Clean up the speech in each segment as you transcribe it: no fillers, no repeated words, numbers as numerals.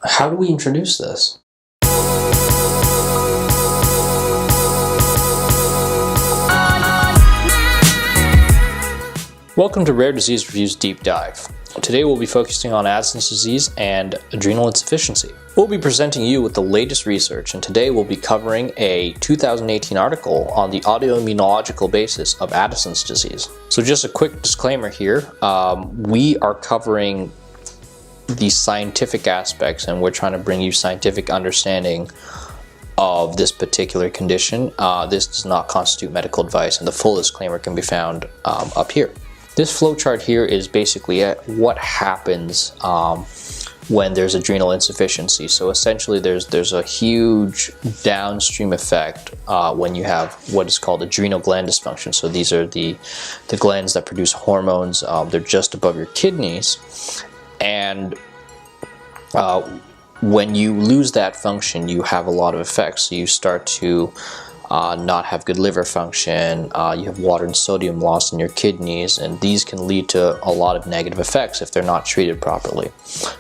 How do we introduce this? Welcome to Rare Disease Review's Deep Dive. Today we'll be focusing on Addison's disease and adrenal insufficiency. We'll be presenting you with the latest research, and today we'll be covering a 2018 article on the autoimmunological basis of Addison's disease. So just a quick disclaimer here, we are covering the scientific aspects and we're trying to bring you scientific understanding of this particular condition. This does not constitute medical advice, and the full disclaimer can be found up here. This flowchart here is basically what happens when there's adrenal insufficiency. So essentially there's a huge downstream effect when you have what is called adrenal gland dysfunction. So these are the glands that produce hormones. They're just above your kidneys, and when you lose that function, you have a lot of effects. So you start to not have good liver function, you have water and sodium loss in your kidneys, and these can lead to a lot of negative effects if they're not treated properly.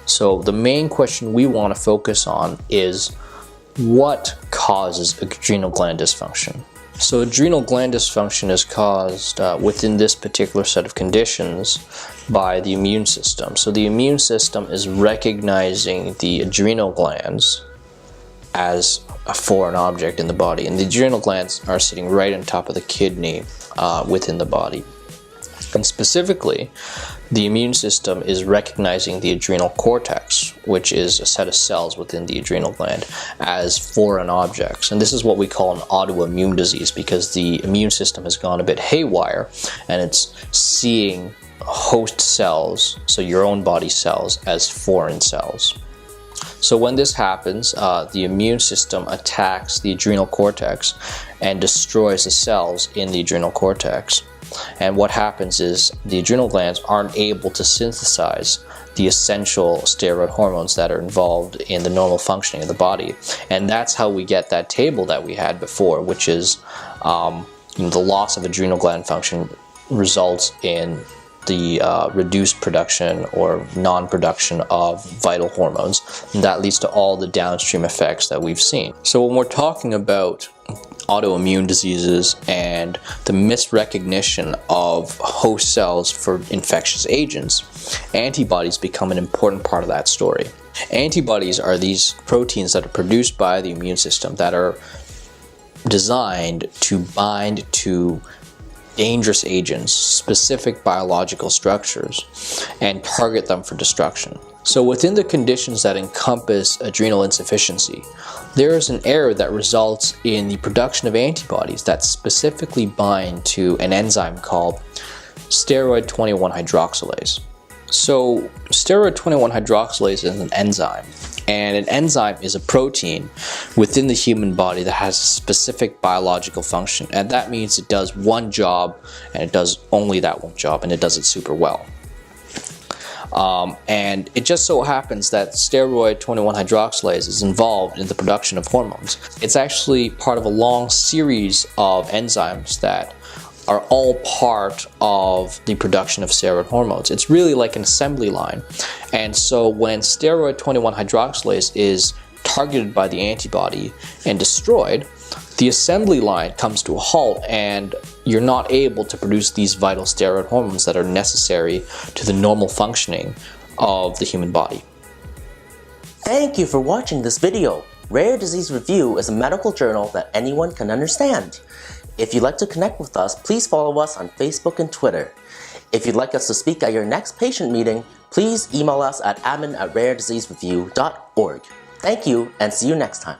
So the main question we want to focus on is what causes adrenal gland dysfunction. So adrenal gland dysfunction is caused within this particular set of conditions by the immune system. So the immune system is recognizing the adrenal glands as a foreign object in the body, and the adrenal glands are sitting right on top of the kidney within the body. And specifically, the immune system is recognizing the adrenal cortex, which is a set of cells within the adrenal gland, as foreign objects. And this is what we call an autoimmune disease, because the immune system has gone a bit haywire and it's seeing host cells, so your own body cells, as foreign cells. So when this happens, the immune system attacks the adrenal cortex and destroys the cells in the adrenal cortex. And what happens is the adrenal glands aren't able to synthesize the essential steroid hormones that are involved in the normal functioning of the body. And that's how we get that table that we had before, which is the loss of adrenal gland function results in the reduced production or non-production of vital hormones, and that leads to all the downstream effects that we've seen. So when we're talking about autoimmune diseases and the misrecognition of host cells for infectious agents, antibodies become an important part of that story. Antibodies are these proteins that are produced by the immune system that are designed to bind to dangerous agents, specific biological structures, and target them for destruction. So within the conditions that encompass adrenal insufficiency, there is an error that results in the production of antibodies that specifically bind to an enzyme called steroid 21 hydroxylase. So steroid 21 hydroxylase is an enzyme, and an enzyme is a protein within the human body that has a specific biological function, and that means it does one job, and it does only that one job, and it does it super well. And it just so happens that steroid 21 hydroxylase is involved in the production of hormones. It's actually part of a long series of enzymes that are all part of the production of steroid hormones. It's really like an assembly line. And so when steroid 21 hydroxylase is targeted by the antibody and destroyed, the assembly line comes to a halt and you're not able to produce these vital steroid hormones that are necessary to the normal functioning of the human body. Thank you for watching this video. Rare Disease Review is a medical journal that anyone can understand. If you'd like to connect with us, please follow us on Facebook and Twitter. If you'd like us to speak at your next patient meeting, please email us at admin@rarediseasereview.org. Thank you, and see you next time.